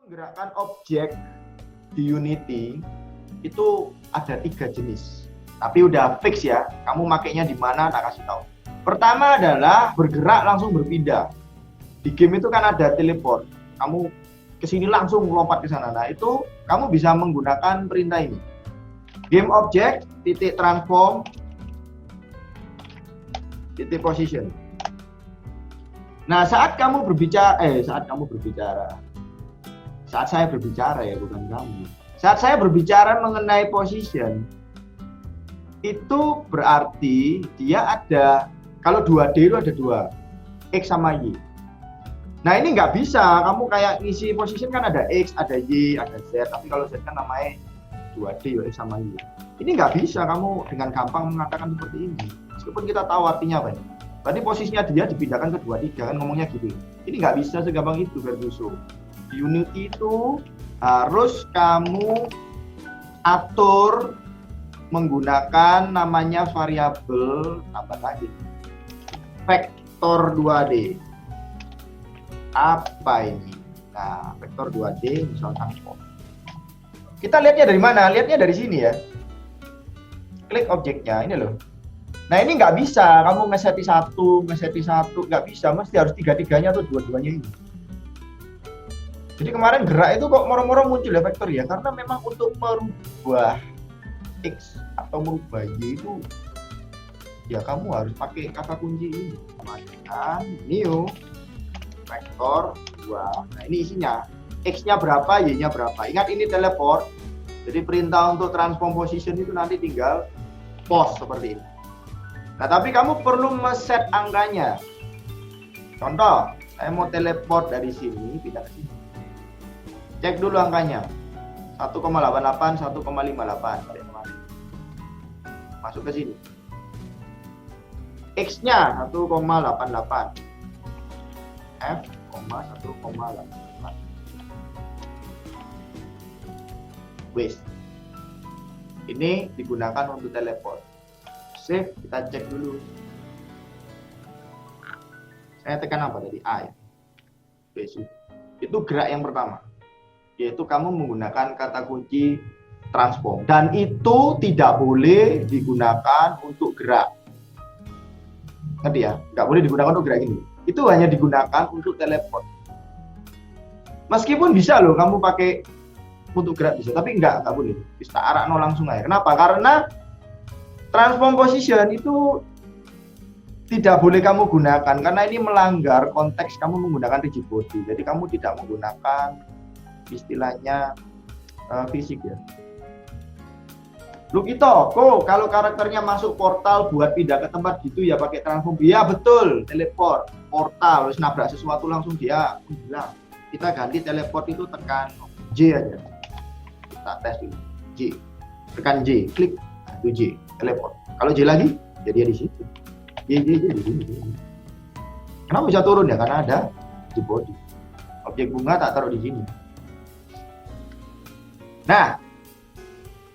Menggerakkan objek di Unity itu ada 3 jenis, tapi udah fix ya. Kamu makainya di mana? Tak kasih tahu. Pertama adalah bergerak langsung berpindah. Di game itu kan ada teleport. Kamu kesini langsung lompat ke sana. Nah itu kamu bisa menggunakan perintah ini. Game object titik transform titik position. Nah saat saya berbicara ya, bukan kamu. Saat saya berbicara mengenai position, itu berarti dia ada, kalau 2D itu ada 2, X sama Y. Nah ini nggak bisa, kamu kayak ngisi position kan ada X, ada Y, ada Z, tapi kalau Z kan namanya 2D ya, X sama Y. Ini nggak bisa kamu dengan gampang mengatakan seperti ini, meskipun kita tahu artinya apa ya. Berarti posisinya dia dipindahkan ke 2, 3, kan ngomongnya gitu. Ini nggak bisa segampang itu, Ferguson. Di Unity itu harus kamu atur menggunakan namanya variabel apa lagi? Vektor 2D. Apa ini? Nah, vektor 2D misal transform. Kita lihatnya dari mana? Lihatnya dari sini ya. Klik objeknya, ini loh. Nah ini nggak bisa, kamu ngeseti satu, nggak bisa, mesti harus tiga-tiganya atau dua-duanya ini. Jadi kemarin gerak itu kok moro-moro muncul ya vektor ya, karena memang untuk merubah X atau merubah Y itu ya kamu harus pakai kata kunci ini. Kemudian new vektor 2. Nah ini isinya, X-nya berapa, Y-nya berapa. Ingat ini teleport, jadi perintah untuk transform position itu nanti tinggal pause seperti ini. Nah tapi kamu perlu meset angkanya. Contoh, saya mau teleport dari sini pindah ke sini. Cek dulu angkanya 1,88, 1,58. Masuk ke sini. X-nya 1,88. F, 1,88. Wes. Ini digunakan untuk teleport. Save, kita cek dulu. Saya tekan apa tadi? A ya. Wes. Itu gerak yang pertama, yaitu kamu menggunakan kata kunci transform, dan itu tidak boleh digunakan untuk gerak. Ngerti ya? Nggak boleh digunakan untuk gerak ini. Itu hanya digunakan untuk teleport. Meskipun bisa loh kamu pakai untuk gerak bisa, tapi nggak boleh. Bisa arah no langsung aja. Kenapa? Karena transform position itu tidak boleh kamu gunakan karena ini melanggar konteks kamu menggunakan rigid body. Jadi kamu tidak menggunakan istilahnya fisik ya. Look itu, kok kalau karakternya masuk portal buat pindah ke tempat gitu ya pakai transform. Ya betul, teleport, portal, harus nabrak sesuatu langsung dia hilang. Kita ganti teleport itu tekan J aja. Kita tes dulu. J. Tekan J, klik itu J, teleport. Kalau J lagi, ya dia di situ. J di sini. Kenapa bisa turun ya? Karena ada di body. Objek bunga tak taruh di sini. Nah,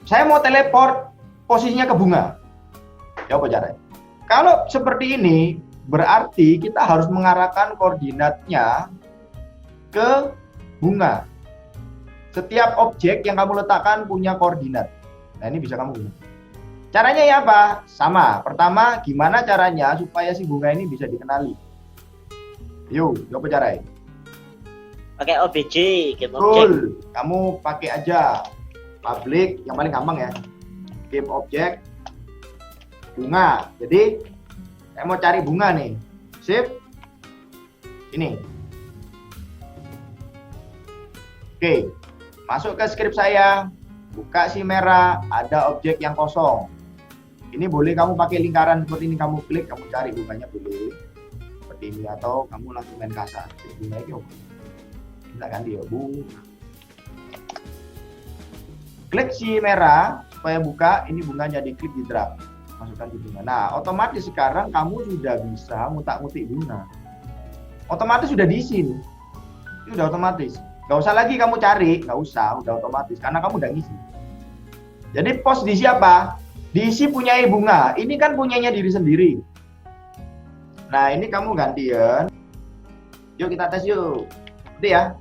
saya mau teleport posisinya ke bunga. Ya apa caranya? Kalau seperti ini, berarti kita harus mengarahkan koordinatnya ke bunga. Setiap objek yang kamu letakkan punya koordinat. Nah, ini bisa kamu gunakan. Caranya ya apa? Sama. Pertama, gimana caranya supaya si bunga ini bisa dikenali? Yuk, apa caranya? Pakai OBJ, game Betul. object. Kamu pakai aja public, yang paling gampang ya. Game object bunga. Jadi saya mau cari bunga nih. Save. Ini. Oke. Masuk ke script saya. Buka si merah, ada objek yang kosong. Ini boleh kamu pakai lingkaran seperti ini, kamu klik, kamu cari bunganya boleh. Seperti ini, atau kamu langsung main kasar. Bunga ini oke. Kita ganti ya, bunga. Klik si merah supaya buka, ini bunganya diklik di drag, masukkan di bunga. Nah, otomatis sekarang kamu sudah bisa ngutak-ngutik bunga. Otomatis sudah diisi nih. Ini udah otomatis. Gak usah lagi kamu cari, gak usah, udah otomatis karena kamu udah ngisi. Jadi pos diisi apa? Diisi punyai bunga. Ini kan punyanya diri sendiri. Nah, ini kamu gantian. Yuk kita tes yuk. Seperti ya.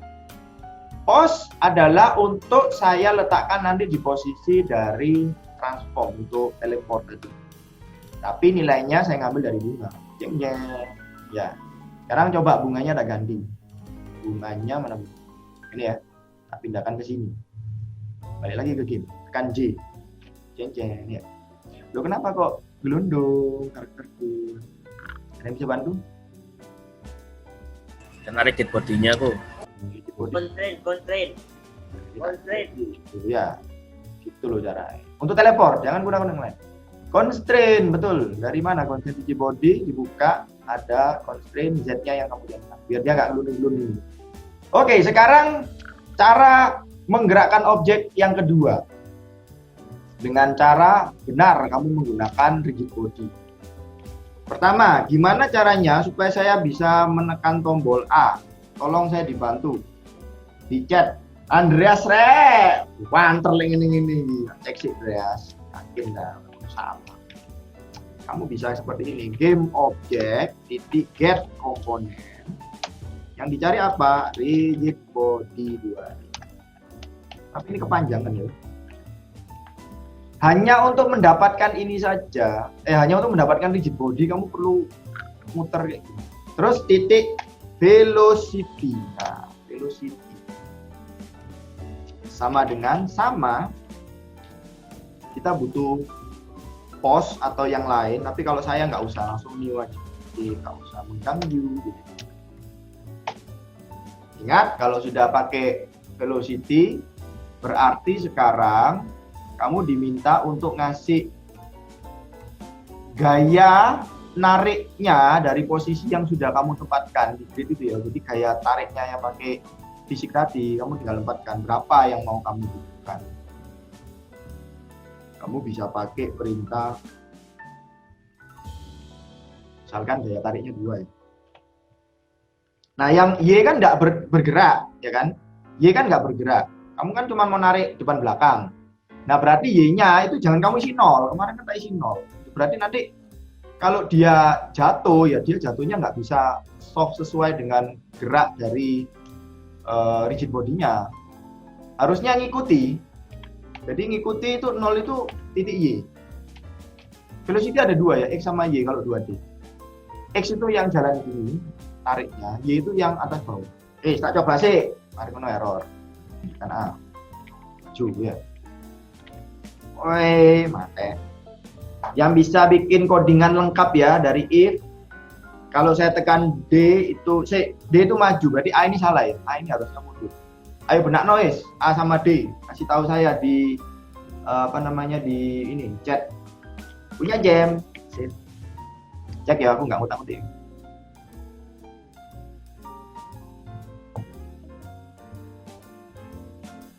Pos adalah untuk saya letakkan nanti di posisi dari transform untuk teleport tadi. Tapi nilainya saya ngambil dari bunga. Jeng jeng. Ya. Sekarang coba bunganya tak ganti. Bunganya mana? Ini ya. Tak pindahkan ke sini. Balik lagi ke game. Tekan J. Jeng jeng ya. Loh kenapa kok gelundung karakterku? Ada yang bisa bantu? Karena rigid bodinya kok. Constraint. Ya, gitu loh caranya. Untuk teleport, jangan gunakan yang lain. Constraint, betul. Dari mana constraint di body dibuka, ada constraint Z-nya yang kamu jangan. Biar dia nggak gelundung-gelundung. Oke, sekarang cara menggerakkan objek yang kedua. Dengan cara benar kamu menggunakan rigid body. Pertama, gimana caranya supaya saya bisa menekan tombol A? Tolong saya dibantu. Di chat. Andreas Re. Wanterling ini. Cek sih Andreas. Yakin dah sama. Kamu bisa seperti ini. Game object titik get komponen. Yang dicari apa? Rigid body 2. Tapi ini kepanjangan ya. Hanya untuk mendapatkan ini saja. Hanya untuk mendapatkan rigid body kamu perlu muter kayak gini. Terus titik velocity. Nah, velocity sama dengan kita butuh pos atau yang lain, tapi kalau saya nggak usah, langsung new aja. Jadi nggak usah mengganggu gitu. Ingat, kalau sudah pakai velocity berarti sekarang kamu diminta untuk ngasih gaya nariknya dari posisi yang sudah kamu tempatkan di grid itu ya. Jadi gaya tariknya yang pakai fisik tadi, kamu tinggal tempatkan berapa yang mau kamu butuhkan. Kamu bisa pakai perintah, misalkan gaya tariknya 2 ya. Nah, yang Y kan nggak bergerak, ya kan? Y kan nggak bergerak. Kamu kan cuma mau narik depan belakang. Nah, berarti Y-nya itu jangan kamu isi 0. Kemarin kan tak isi 0. Berarti nanti kalau dia jatuh, ya dia jatuhnya nggak bisa soft sesuai dengan gerak dari rigid bodinya. Harusnya ngikuti. Jadi ngikuti itu 0 itu titik Y. Velocity ada 2 ya, X sama Y kalau 2D. X itu yang jalan gini, tariknya. Y itu yang atas bawah. Tak coba sih. Mari kono error. Kan A. Maju ya. Woi, mate. Yang bisa bikin codingan lengkap ya dari if. Kalau saya tekan D itu, D itu maju, berarti A ini salah ya. A ini harusnya mundur. Ayo benak noise, A sama D. Kasih tahu saya di di ini chat. Punya jam. Sip. Cek ya, aku nggak ngutang-nguting.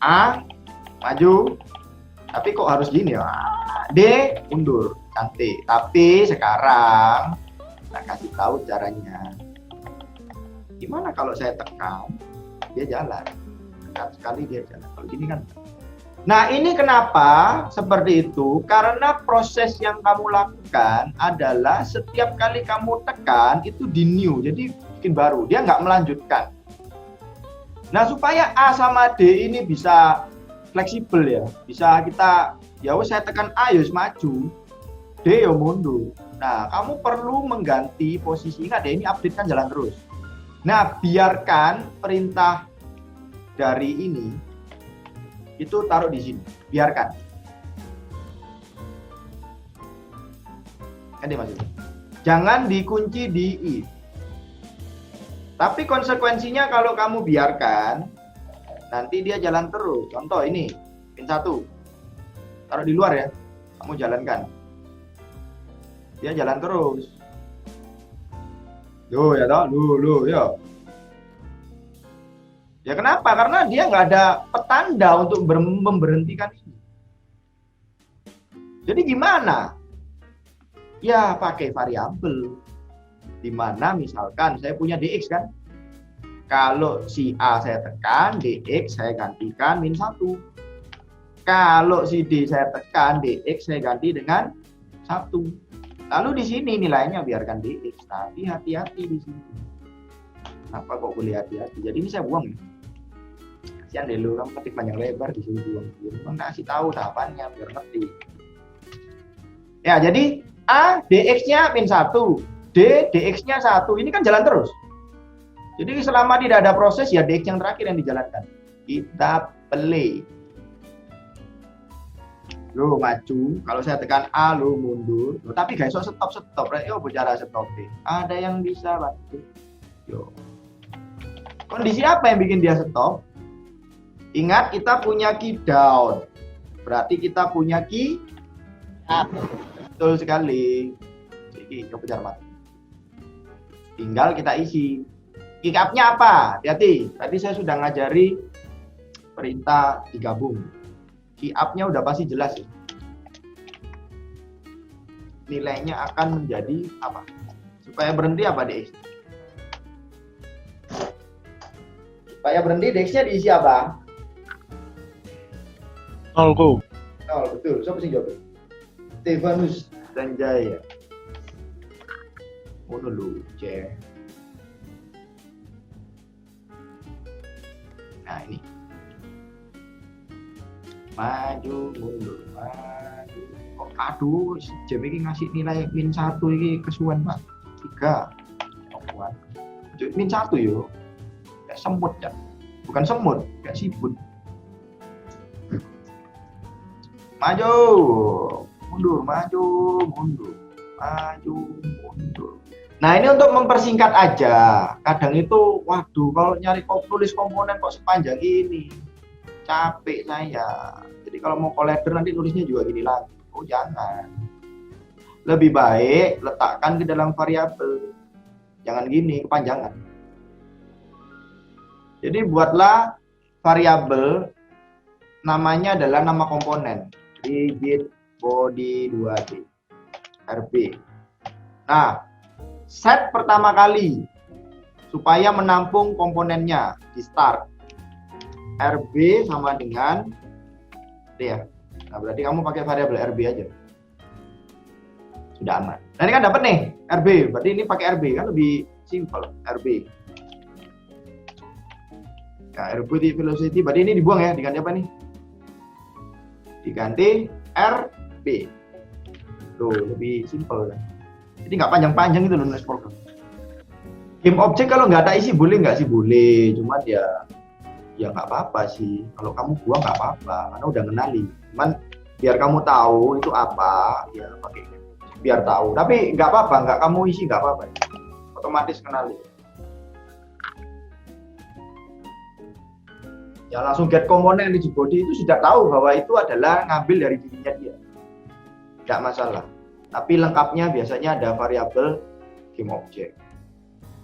A maju. Tapi kok harus gini ya? D mundur, cantik. Tapi sekarang kita kasih tahu caranya. Gimana kalau saya tekan, dia jalan. Tekan sekali dia jalan. Kalau gini kan. Nah, ini kenapa seperti itu? Karena proses yang kamu lakukan adalah setiap kali kamu tekan itu di new, jadi bikin baru. Dia nggak melanjutkan. Nah, supaya A sama D ini bisa fleksibel ya, bisa kita ya saya tekan A ya maju, D ya mundur. Nah, kamu perlu mengganti posisi. Ingat ya, ini update kan jalan terus. Nah, biarkan perintah dari ini itu taruh di sini, biarkan. Kan maksudnya. Jangan dikunci di if. Tapi konsekuensinya kalau kamu biarkan, nanti dia jalan terus. Contoh ini, pin 1. Taruh di luar ya. Kamu jalankan. Dia jalan terus. Loh ya toh, loh ya. Ya kenapa? Karena dia nggak ada petanda untuk memberhentikan ini. Jadi gimana? Ya pakai variabel. Dimana misalkan saya punya DX kan. Kalau si A saya tekan, DX saya gantikan min 1. Kalau si D saya tekan, DX saya ganti dengan 1. Lalu di sini nilainya biarkan DX, tapi hati-hati di sini. Kenapa kok boleh hati-hati? Jadi ini saya buang ya. Kasihan deh lu, kamu ketik panjang lebar di sini buang-buang. Emang kasih tahu tahapannya biar ngerti. Ya, jadi A dx-nya min 1, D dx-nya 1. Ini kan jalan terus. Jadi selama tidak ada proses ya dx yang terakhir yang dijalankan. Kita play. Lo maju, kalau saya tekan A lo mundur. Loh, tapi guys, stop. Yo bicara stop deh. Ada yang bisa bantu. Yo. Kondisi apa yang bikin dia stop? Ingat kita punya key down. Berarti kita punya key up. Betul sekali. Jadi kejar mati. Tinggal kita isi. Key up-nya apa? Hati-hati. Tadi saya sudah ngajari perintah digabung. Key up-nya udah pasti jelas ya. Nilainya akan menjadi apa? Supaya berhenti apa DX? Supaya berhenti DX-nya diisi apa? 0 go. 0, betul. Siapa sih jawab? Stefanus Danjaya. Oh dulu, C. Nah ini. Maju mundur maju kok aduh jam ini ngasih nilai min 1 ini kesuwen Pak 3 min 1 yo kayak semut ya bukan semut kayak siput maju mundur nah ini untuk mempersingkat aja kadang itu waduh kalau nyari tulis komponen kok sepanjang ini capek saya. Jadi kalau mau collider nanti tulisnya juga gini lagi. Oh jangan. Lebih baik letakkan ke dalam variabel. Jangan gini kepanjangan. Jadi buatlah variabel namanya adalah nama komponen. Rigid body 2D. RB. Nah, set pertama kali supaya menampung komponennya di start. RB sama dengan D ya. Nah, berarti kamu pakai variabel RB aja. Sudah aman. Nah, ini kan dapat nih RB. Berarti ini pakai RB kan lebih simple RB. Nah, RB di velocity. Berarti ini dibuang ya. Diganti apa nih? Diganti RB. Tuh, lebih simple kan. Jadi nggak panjang-panjang itu nulis program. Game object kalau nggak ada isi boleh nggak sih? Boleh. Cuman ya nggak apa-apa sih kalau kamu buang nggak apa-apa karena udah kenali cuman biar kamu tahu itu apa ya pakai biar tahu tapi nggak apa-apa nggak kamu isi nggak apa-apa otomatis kenali ya langsung get komponen di body itu sudah tahu bahwa itu adalah ngambil dari dirinya dia nggak masalah tapi lengkapnya biasanya ada variabel game object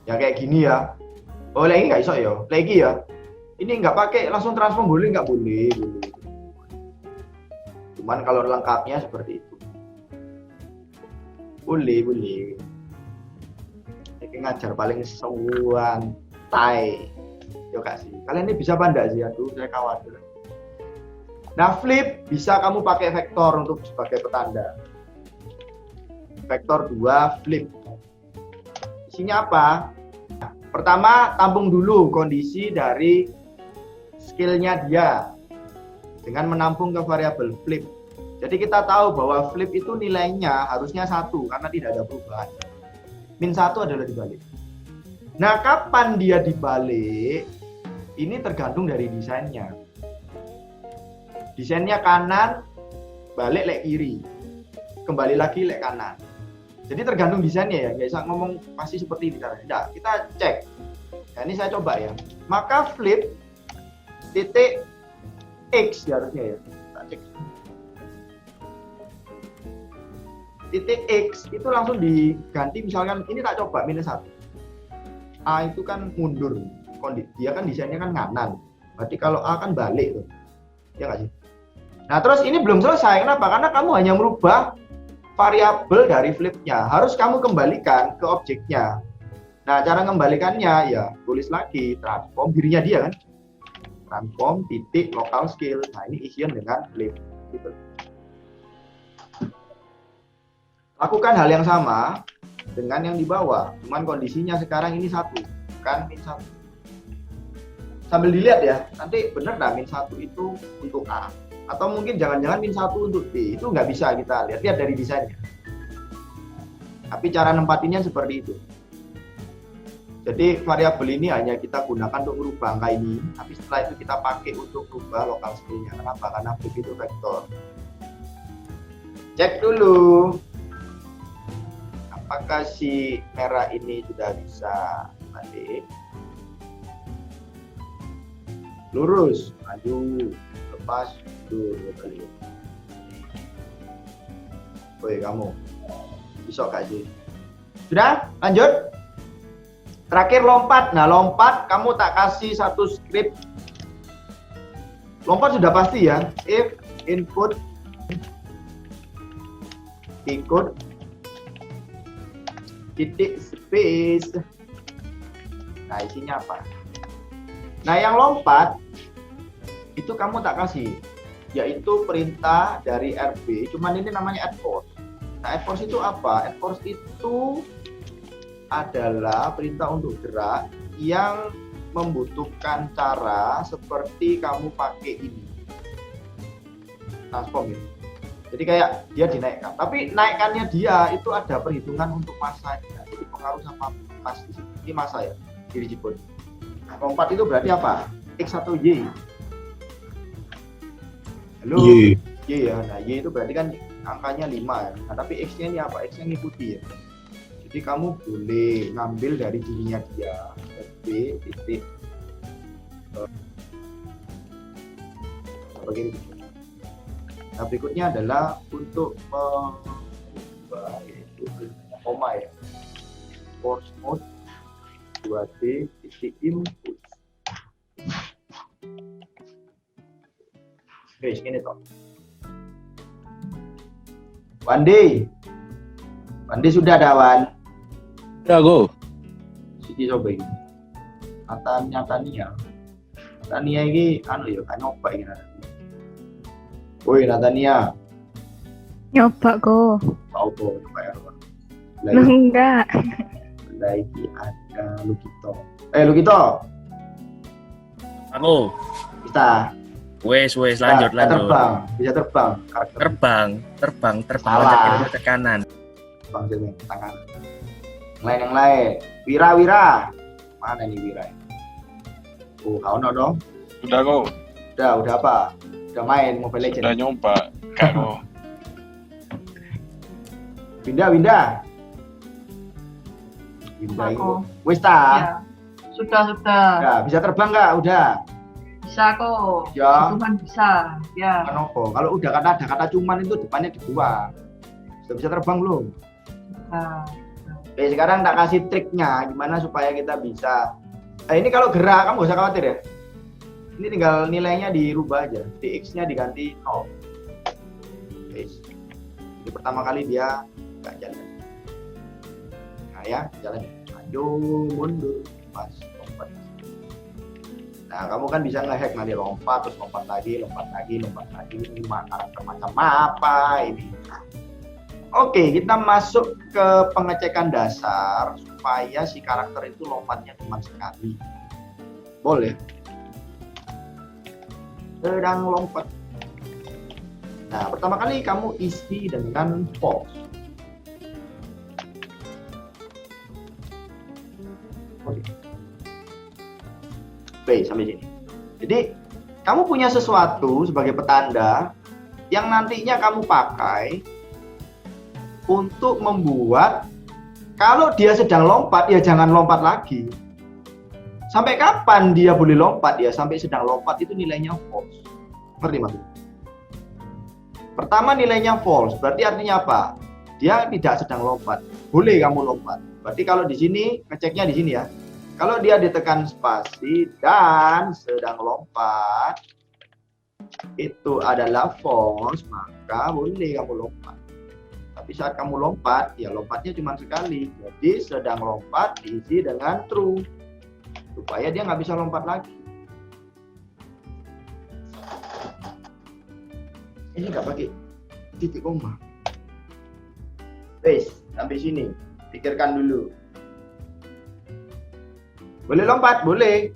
ya kayak gini ya oh lagi nggak iso ya lagi ya ini nggak pakai langsung transform boleh nggak boleh cuman kalau lengkapnya seperti itu boleh ini ngajar paling santai yo kak sih kalian ini bisa apa enggak sih aduh saya khawatir nah flip bisa kamu pakai vektor untuk sebagai petanda vektor 2 flip isinya apa pertama tampung dulu kondisi dari skillnya dia dengan menampung ke variabel flip. Jadi kita tahu bahwa flip itu nilainya harusnya 1 karena tidak ada perubahan. Min 1 adalah dibalik. Nah, kapan dia dibalik? Ini tergantung dari desainnya. Desainnya kanan, balik lek kiri. Kembali lagi lek kanan. Jadi tergantung desainnya ya, nggak bisa ngomong pasti seperti ini. Tidak, kita cek. Nah, ini saya coba ya. Maka flip titik X ya harusnya ya. Kita cek. Titik X itu langsung diganti misalkan ini tak coba minus 1. A itu kan mundur. Dia kan desainnya kan kanan. Berarti kalau A kan balik tuh. Ya nggak sih? Nah terus ini belum selesai. Kenapa? Karena kamu hanya merubah variabel dari flipnya. Harus kamu kembalikan ke objeknya. Nah cara kembalikannya ya tulis lagi transform dirinya dia kan. Transform titik local scale. Nah ini isian dengan flip gitu. Lakukan hal yang sama dengan yang di bawah. Cuman kondisinya sekarang ini 1, bukan min 1. sambil dilihat ya, nanti bener nggak min 1 itu untuk A, atau mungkin jangan-jangan min 1 untuk B, itu nggak bisa kita lihat dari desainnya. Tapi cara nempatinnya seperti itu. Jadi variabel ini hanya kita gunakan untuk merubah angka ini, tapi setelah itu kita pakai untuk merubah lokal scale-nya. Kenapa? Karena B itu vektor. Cek dulu apakah si merah ini sudah bisa balik. Lurus, maju, lepas, mundur, balik. Woi kamu, bisa gak sih? Sudah, lanjut. Terakhir lompat. Nah lompat kamu tak kasih satu script. Lompat sudah pasti ya. If input ikut titik space. Nah isinya apa? Nah yang lompat itu kamu tak kasih, yaitu perintah dari RB. Cuman ini namanya add force. Nah add force itu apa? Add force itu adalah perintah untuk gerak yang membutuhkan cara seperti kamu pakai ini, transform ini. Jadi kayak dia dinaikkan, tapi naikannya dia itu ada perhitungan untuk masanya. Jadi pengaruh sama mas di sini. Ini masa ya, diri jipun. Nah, lompat itu berarti apa? X atau Y? Halo? Y. Y ya. Nah, Y itu berarti kan angkanya 5 ya. Nah, tapi X-nya ini apa? X-nya ngikuti ya. Jadi kamu boleh ngambil dari dirinya dia, B titik begini. Nah berikutnya adalah untuk mengubah, yaitu koma ya, force mode 2D titik input. Oke, segini toh. Wandi sudah ada Wan. Ya go. Siki coba ini. Natania ini anu ya kan nyoba ini. Woi Natania. Nyoba go. Tahu kok nyoba ya. Enggak. Lagi ada Lukito. Lukito. Aku. Bisa. Wes lanjut. Bisa terbang. Terbang. Salah. Tekanan. Bang Jelming, tangan. Yang lain. Wira. Mana nih Wira? Oh, kau no dong? Udah kok. Udah apa? Udah main Mobile Legends? Udah nyoba. Kak kok. Winda itu. Wis ta? Ya. Sudah. Ya, bisa terbang nggak? Udah. Bisa kok. Ya. Cuman bisa. Ya. Kenapa? Kalau udah ada kata cuman itu depannya dibuang. Sudah bisa terbang belum? Nah. Oke, sekarang tak kasih triknya gimana supaya kita bisa. Nah, ini kalau gerak kamu gak usah khawatir ya. Ini tinggal nilainya dirubah aja. Dx-nya diganti 0. Oke. Jadi pertama kali dia nggak jalan. Nah ya, jalan. Maju, mundur, pas, lompat. Nah, kamu kan bisa nge-hack nanti lompat, terus lompat lagi. Ini karakter macam apa ini? Oke, kita masuk ke pengecekan dasar supaya si karakter itu lompatnya cuma sekali. Boleh. Sedang lompat. Nah, pertama kali kamu isi dengan false. Oke, sampai sini. Jadi, kamu punya sesuatu sebagai petanda yang nantinya kamu pakai untuk membuat kalau dia sedang lompat ya jangan lompat lagi. Sampai kapan dia boleh lompat ya? Sampai sedang lompat itu nilainya false. Ngerti maksudnya? Pertama nilainya false, berarti artinya apa? Dia tidak sedang lompat. Boleh kamu lompat. Berarti kalau di sini ngeceknya di sini ya. Kalau dia ditekan spasi dan sedang lompat itu adalah false, maka boleh kamu lompat. Tapi saat kamu lompat, ya lompatnya cuma sekali. Jadi sedang lompat diisi dengan true. Supaya dia nggak bisa lompat lagi. Ini nggak pakai titik koma. Sampai sini. Pikirkan dulu. Boleh lompat? Boleh.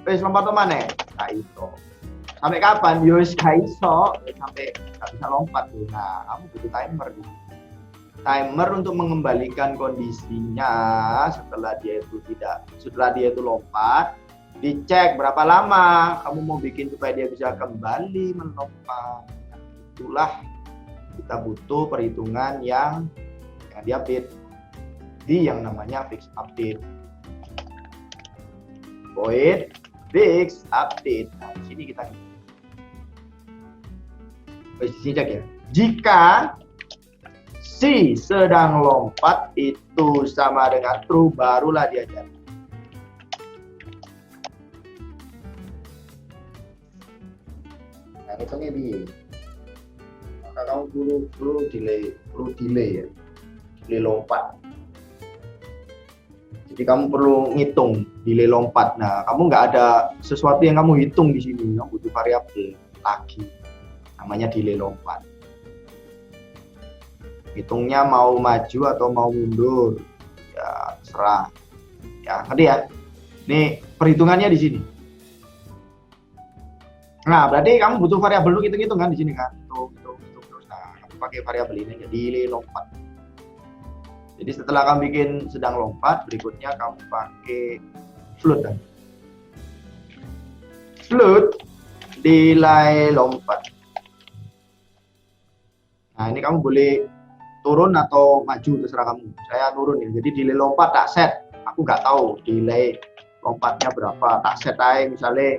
Wis lompat mana? Gak iso. Sampai kapan? Yo wis gak iso, sampai gak bisa lompat tuh. Nah, kamu butuh timer gitu. Timer untuk mengembalikan kondisinya setelah dia itu lompat, dicek berapa lama kamu mau bikin supaya dia bisa kembali melompat. Itulah kita butuh perhitungan yang di-update di yang namanya fix update. Void fix update. Nah, di sini kita sini cek ya. Jika si sedang lompat itu sama dengan true, barulah dia jadi. Nah, hitungnya begini. Maka kamu perlu delay ya. Delay lompat. Jadi kamu perlu ngitung delay lompat. Nah, kamu nggak ada sesuatu yang kamu hitung di sini. Kamu butuh variabel lagi. Namanya delay lompat. Hitungnya mau maju atau mau mundur, ya terserah. Ya, ngerti ya? Nih perhitungannya di sini. Nah, berarti kamu butuh variabel lu hitung-hitung kan di sini kan? Hitung terus. Nah, kamu pakai variabel ini jadi delay lompat. Jadi setelah kamu bikin sedang lompat, berikutnya kamu pakai float kan? Float delay lompat. Nah, ini kamu boleh turun atau maju terserah kamu. Saya turun ya. Jadi delay lompat tak set. Aku nggak tahu delay lompatnya berapa. Tak set aja misalnya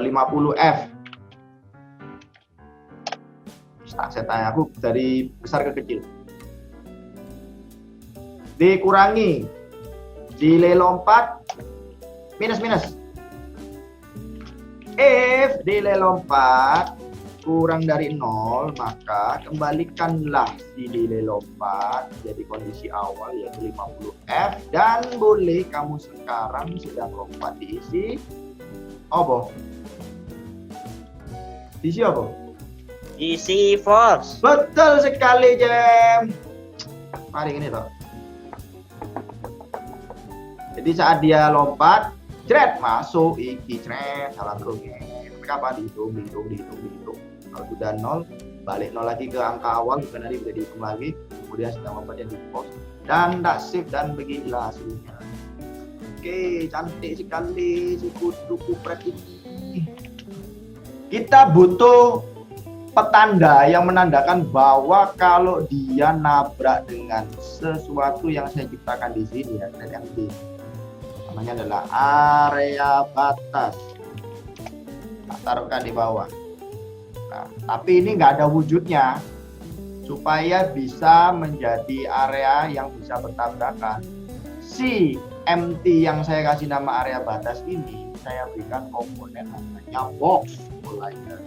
50F. Tak set aja. Aku dari besar ke kecil. Dikurangi delay lompat minus. If delay lompat kurang dari 0, maka kembalikanlah si delay lompat jadi kondisi awal yaitu 50F, dan boleh kamu sekarang sedang lompat diisi apa? Diisi apa? DC force. Betul sekali, Jem. Mari ini toh. Jadi saat dia lompat, jret masuk iki jret salah terus. Kapan dihitung. Kalau sudah 0, balik 0 lagi ke angka awal, bukan nanti bisa dihitung lagi, kemudian sedang lompat yang di post dan tak save, dan beginilah hasilnya. Oke, cantik sekali si kudu kupret ini. Kita butuh petanda yang menandakan bahwa kalau dia nabrak dengan sesuatu yang saya ciptakan di sini ya, yang di namanya adalah area batas. Taruhkan di bawah. Nah, tapi ini nggak ada wujudnya supaya bisa menjadi area yang bisa bertabrakan. Si empty yang saya kasih nama area batas ini saya berikan komponen namanya box mulainya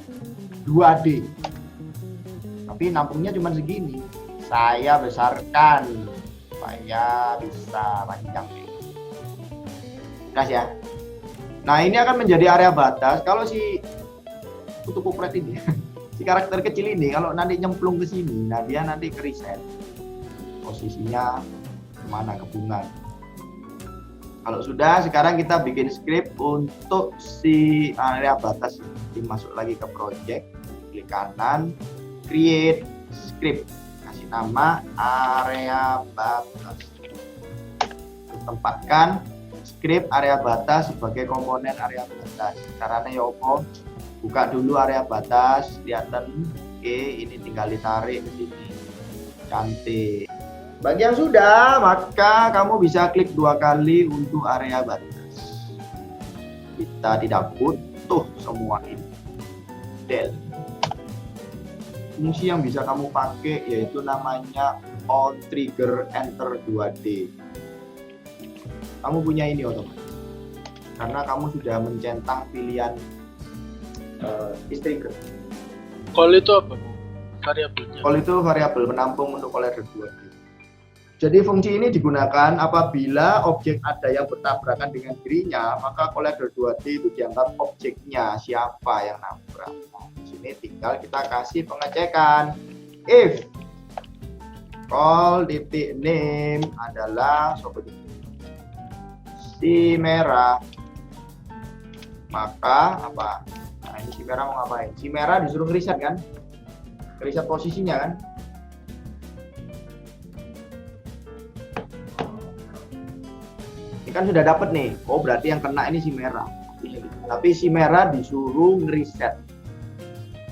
2D. Tapi nampungnya cuma segini. Saya besarkan supaya bisa panjang. Kasih ya. Nah, ini akan menjadi area batas kalau si kutu kupret ini, si karakter kecil ini kalau nanti nyemplung ke sini, nah dia nanti ke reset posisinya kemana, ke bunga. Kalau sudah, sekarang kita bikin script untuk si area batas. Dimasuk lagi ke project, klik kanan, create script, kasih nama area batas. Tempatkan script area batas sebagai komponen area batas. Caranya ya opo? Buka dulu area batas, kelihatan. Oke, ini tinggal ditarik ke sini. Cantik. Bagi yang sudah, maka kamu bisa klik 2 kali untuk area batas. Kita tidak butuh semua ini. Del. Fungsi yang bisa kamu pakai yaitu namanya on trigger enter 2D. Kamu punya ini otomatis karena kamu sudah mencentang pilihan trigger. Call itu apa? Variabelnya. Call itu variabel penampung untuk collider 2D. Jadi fungsi ini digunakan apabila objek ada yang bertabrakan dengan dirinya, maka collider 2D itu dianggap objeknya siapa yang nabrak. Nah, di sini tinggal kita kasih pengecekan. If call titik name adalah si merah, Maka apa? Nah, ini si merah mau ngapain? Si merah disuruh ngeriset kan? Ngeriset posisinya kan? Ini kan sudah dapat nih. Oh, berarti yang kena ini si merah. Tapi si merah disuruh ngeriset.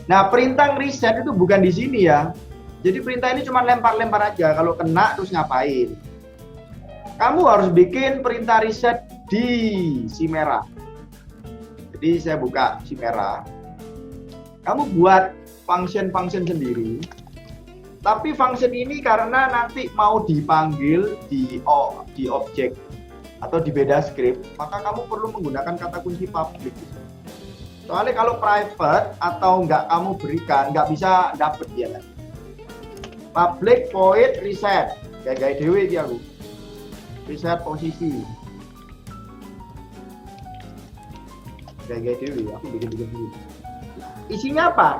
Nah, perintah ngeriset itu bukan di sini ya. Jadi perintah ini cuma lempar-lempar aja. Kalau kena terus ngapain? Kamu harus bikin perintah reset di si merah. Jadi saya buka si merah. Kamu buat function sendiri. Tapi function ini karena nanti mau dipanggil di objek atau di beda script, maka kamu perlu menggunakan kata kunci public. Soalnya kalau private atau nggak kamu berikan, nggak bisa dapet dia kan. Public void reset. Kayak dewe dia aku. Reset posisi. Kayak dewe, aku bikin dulu. Isinya apa?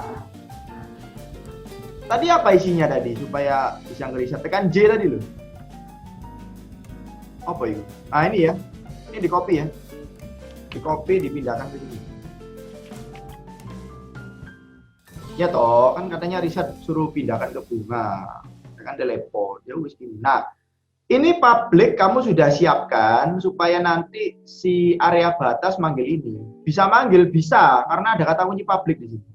Tadi apa isinya tadi supaya bisa ngeriset? Tekan J tadi loh. Apa itu? Ah ini ya. Ini di copy ya. Di copy dipindahkan ke sini. Ya toh, kan katanya riset suruh pindahkan ke bunga. Tekan telepon. Ya wis gini. Nah, ini public kamu sudah siapkan supaya nanti si area batas manggil ini. Bisa manggil bisa karena ada kata kunci public di sini.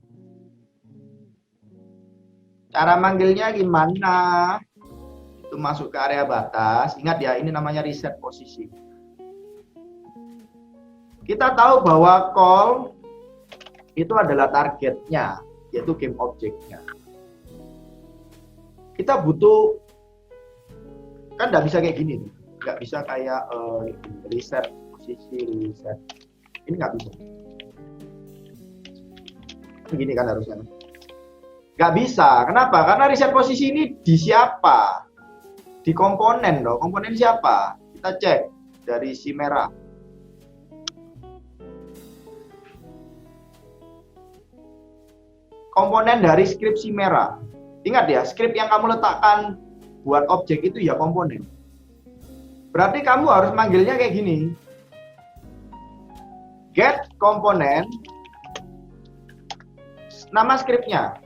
Cara manggilnya gimana? Itu masuk ke area batas. Ingat ya, ini namanya reset posisi. Kita tahu bahwa call itu adalah targetnya, yaitu game objeknya. Kita butuh, kan nggak bisa kayak gini nih. Nggak bisa kayak reset posisi, reset. Ini nggak bisa. Begini kan harusnya. Nggak bisa. Kenapa? Karena reset posisi ini di siapa? Di komponen loh. Komponen siapa? Kita cek dari si merah. Komponen dari script si merah. Ingat ya, script yang kamu letakkan buat objek itu ya komponen. Berarti kamu harus manggilnya kayak gini. Get komponen. Nama skripnya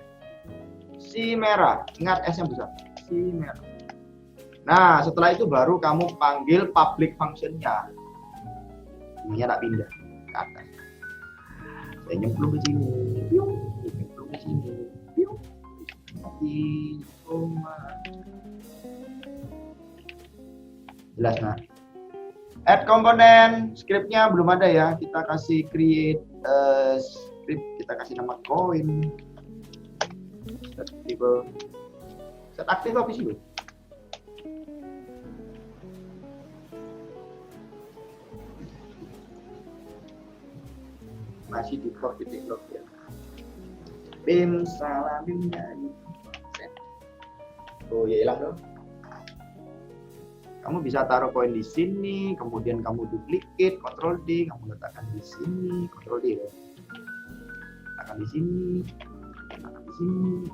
si merah, ingat S yang besar, si merah. Nah, setelah itu baru kamu panggil public function-nya. Ini tak pindah ke atas. Saya nyemplung ke sini, nyemplung ke sini, jelas nah. Add komponen, scriptnya belum ada ya. Kita kasih create script, kita kasih nama coin. Set aktif apa sih lo? Masih di clock titik log ya. Bim salamin dari set. Oh ya hilang dong. Kamu bisa taruh koin di sini, kemudian kamu duplicate, Ctrl D, kamu letakkan di sini, Ctrl D ya. Letakkan di sini. Sini.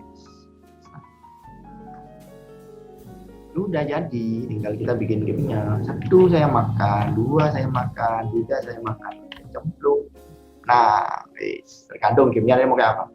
Udah jadi, tinggal kita bikin gamenya. 1 saya makan, 2 saya makan, 3 saya makan, cemplung. Nah, tergantung gamenya mau kayak apa.